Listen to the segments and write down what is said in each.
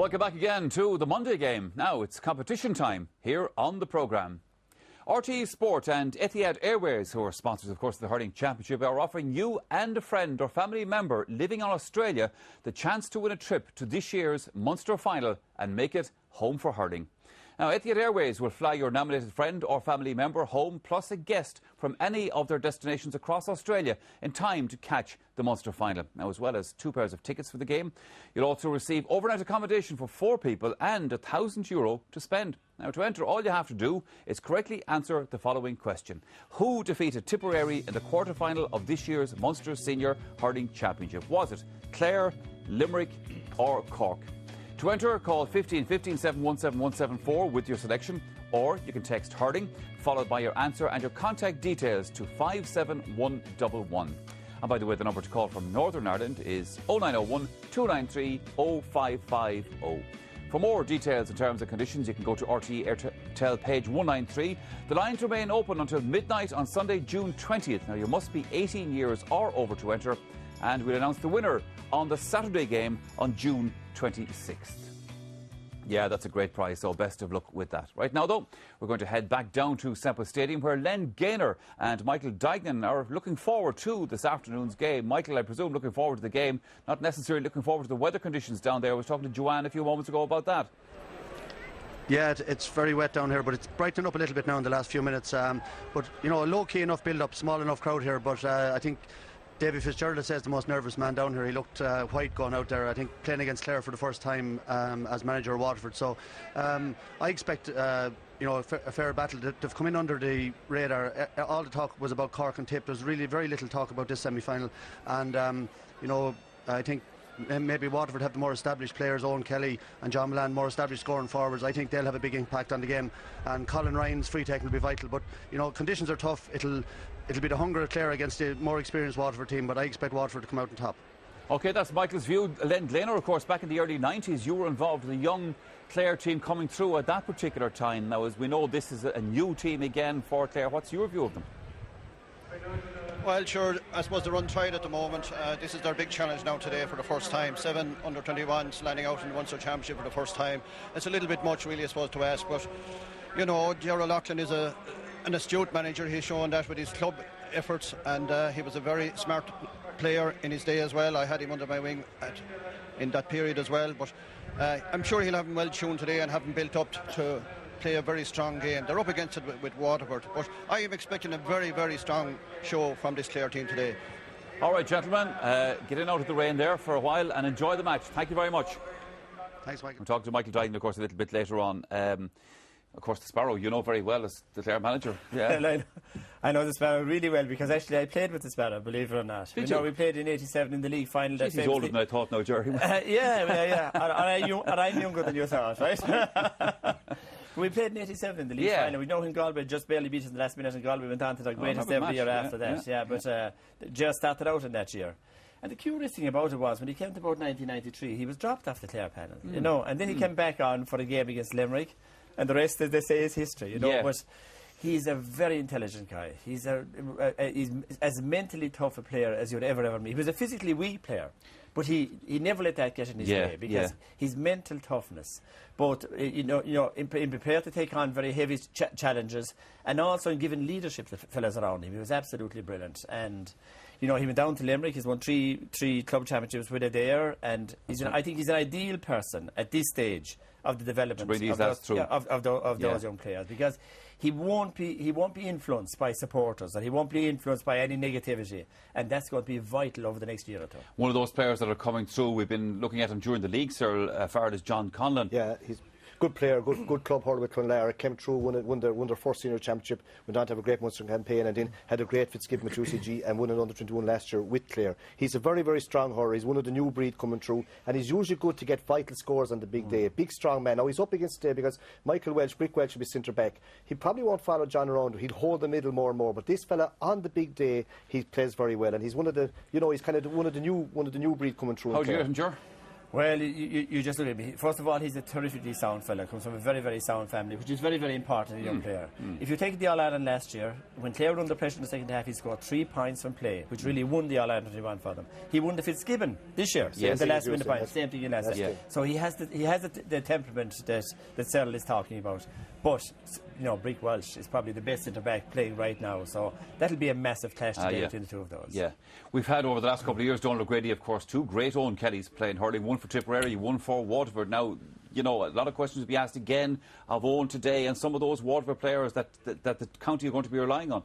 Welcome back again to the Monday game. Now it's competition time here on the programme. RTE Sport and Etihad Airways, who are sponsors, of course, of the Hurling Championship, are offering you and a friend or family member living on Australia the chance to win a trip to this year's Munster final and make it home for hurling. Now, Etihad Airways will fly your nominated friend or family member home, plus a guest from any of their destinations across Australia in time to catch the Munster final. Now, as well as 2 pairs of tickets for the game, you'll also receive overnight accommodation for 4 people and €1,000 to spend. Now, to enter, all you have to do is correctly answer the following question. Who defeated Tipperary in the quarter-final of this year's Munster Senior Hurling Championship? Was it Clare, Limerick or Cork? To enter, call 15 15 717 174 with your selection, or you can text hurling followed by your answer and your contact details to 57111. And by the way, the number to call from Northern Ireland is 0901 293 0550. For more details and terms and conditions, you can go to RTE Airtel page 193. The lines remain open until midnight on Sunday, June 20th. Now, you must be 18 years or over to enter, and we'll announce the winner on the Saturday game on June 26th. Yeah, that's a great prize, so best of luck with that. Right now, though, we're going to head back down to Semple Stadium, where Len Gaynor and Michael Dignan are looking forward to this afternoon's game. Michael, I presume, looking forward to the game, not necessarily looking forward to the weather conditions down there. I was talking to Joanne a few moments ago about that. Yeah, it's very wet down here, but it's brightened up a little bit now in the last few minutes. But, you know, a low-key enough build-up, small enough crowd here, but I think Davy Fitzgerald says the most nervous man down here. He looked white going out there, I think, playing against Clare for the first time as manager of Waterford. So I expect you know, a fair battle. They've come in under the radar. All the talk was about Cork and Tip. There's really very little talk about this semi-final. And, you know, I think maybe Waterford have the more established players, Owen Kelly and John Milan, more established scoring forwards. I think they'll have a big impact on the game. And Colin Ryan's free taking will be vital. But, you know, conditions are tough. It'll be the hunger of Clare against the more experienced Waterford team, but I expect Waterford to come out on top. OK, that's Michael's view. Len Gaynor, of course, back in the early 90s, you were involved with a young Clare team coming through at that particular time. Now, as we know, this is a new team again for Clare. What's your view of them? Well, sure, I suppose they're untried at the moment. This is their big challenge now today for the first time. 7 under-21s landing out in the Munster Championship for the first time. It's a little bit much, really, I suppose, to ask, but, you know, Gerald Loughlin is an astute manager. He's shown that with his club efforts, and he was a very smart player in his day as well. I had him under my wing in that period as well, but I'm sure he'll have him well tuned today and have him built up to play a very strong game. They're up against it with Waterford, but I am expecting a very, very strong show from this Clare team today. All right, gentlemen, get in out of the rain there for a while and enjoy the match. Thank you very much. Thanks, Michael. We'll talk to Michael Dignan, of course, a little bit later on. Of course, the Sparrow, you know very well as the Clare manager. Yeah. I know the Sparrow really well because actually I played with the Sparrow, believe it or not. Did you? We played in '87 in the league final. Jeez, he's older than I thought now, Jerry. Yeah. And I'm younger than you thought, right? We played in '87 in the league final. We know when Galway just barely beat us in the last minute, and Galway went on to the greatest ever year after that. Yeah, but just started out in that year. And the curious thing about it was, when he came to about 1993, he was dropped off the Clare panel, you know, and then he came back on for the game against Limerick, and the rest, as they say, is history, you know. But he's a very intelligent guy. He's as mentally tough a player as you'd ever meet. He was a physically weak player, but he never let that get in his way, because his mental toughness, both in prepared to take on very heavy challenges, and also in giving leadership to the fellas around him. He was absolutely brilliant. And you know, he went down to Limerick. He's won three club championships with it there, and I think he's an ideal person at this stage of the development of those young players, because he won't be influenced by supporters, and he won't be influenced by any negativity, and that's going to be vital over the next year or two. One of those players that are coming through, we've been looking at him during the league, Cyril, Farrell, is John Conlon. Yeah, he's good player, good club hurler with Clare. Came through, won their first senior championship, went on to have a great Munster campaign, and then had a great Fitzgibbon with UCG and won an under-21 last year with Clare. He's a very, very strong hurler. He's one of the new breed coming through, and he's usually good to get vital scores on the big day. Big, strong man. Now, he's up against today because Michael Welch, Brick Welch, will be centre back. He probably won't follow John around. He'll hold the middle more and more, but this fella, on the big day, he plays very well, and he's one of the, you know, he's kind of one of the new breed coming through. How do you get him, Ger? Well, you just look at me. First of all, he's a terrifically sound fella, comes from a very, very sound family, which is very, very important in a young player. If you take the All-Ireland last year, when Clare were under pressure in the second half, he scored 3 points from play, which really won the All-Ireland 21 for them. He won the Fitzgibbon this year, so the last win the point, same thing in last year. So he has the temperament that Cyril is talking about. But, you know, Brick Welsh is probably the best centre-back playing right now, so that'll be a massive clash today between the two of those. Yeah. We've had over the last couple of years, Donald O'Grady, of course, 2 great Owen Kellys playing hurling, one for Tipperary, one for Waterford. Now, you know, a lot of questions will be asked again of Owen today and some of those Waterford players that the county are going to be relying on.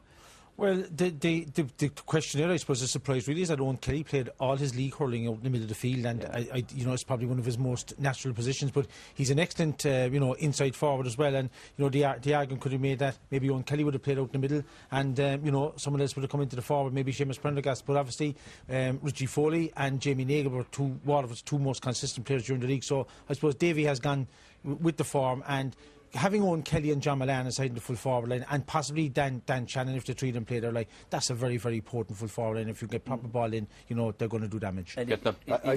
Well, the question there, I suppose, the surprise really is that Owen Kelly played all his league hurling out in the middle of the field, and you know, it's probably one of his most natural positions. But he's an excellent, you know, inside forward as well. And you know, the argument could have made that maybe Owen Kelly would have played out in the middle, and you know, someone else would have come into the forward, maybe Seamus Prendergast. But obviously, Richie Foley and Jamie Nagle were Waterford's 2 most consistent players during the league. So I suppose Davy has gone with the form, and having Owen Kelly and John Milan aside in the full forward line, and possibly Dan Shannon, if the 3 of them play there, like, that's a very, very important full forward line. If you get proper ball in, you know, they're going to do damage. And it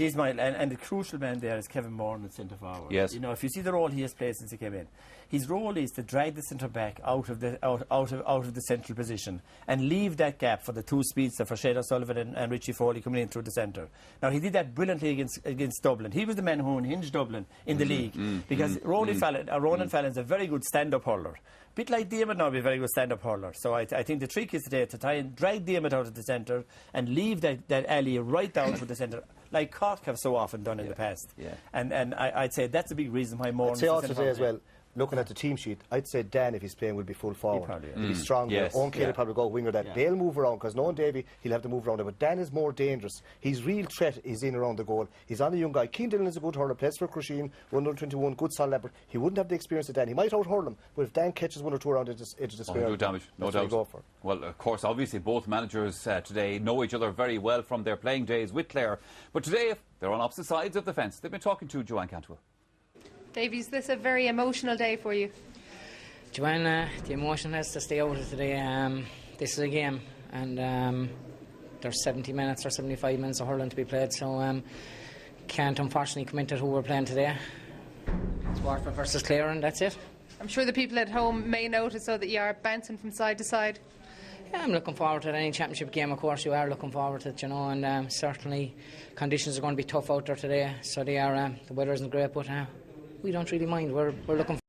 is and the crucial man there is Kevin Moran at centre forward. Yes. You know, if you see the role he has played since he came in, his role is to drag the centre back out of the central position and leave that gap for the 2 speedsters, for Shane O'Sullivan and Richie Foley coming in through the centre. Now, he did that brilliantly against Dublin. He was the man who unhinged Dublin in the league, because Ronan Fallon's a very good stand-up hurler. A bit like Diarmid now, be a very good stand-up hurler. So I think the trick is today to try and drag Diarmid out of the centre and leave that alley right down to the centre, like Cork have so often done in the past. And I'd say that's a big reason why more. I'd say also today as well, looking at the team sheet, I'd say Dan, if he's playing, will be full forward. He'll be strong. Owen Kelly probably go winger that. They'll move around, because knowing Davy, he'll have to move around. But Dan is more dangerous. His real threat is in around the goal. He's on a young guy. Keane Dillon is a good hurler, plays for Crusheen, 121, good solid leopard. He wouldn't have the experience of Dan. He might out-hurl him, but if Dan catches 1 or 2 around the edge of the square, do damage, no doubt. Go for. Well, of course, obviously, both managers today know each other very well from their playing days with Clare. But today, they're on opposite sides of the fence. They've been talking to Joanne Cantwell. Davy, is this a very emotional day for you? Joanne, the emotion has to stay out of today. This is a game, and there's 70 minutes or 75 minutes of hurling to be played, so can't unfortunately come into who we're playing today. It's Waterford versus Clare, and that's it. I'm sure the people at home may notice so that you are bouncing from side to side. Yeah, I'm looking forward to any championship game, of course. You are looking forward to it, you know, and certainly conditions are going to be tough out there today, so they are. The weather isn't great, but we don't really mind. We're looking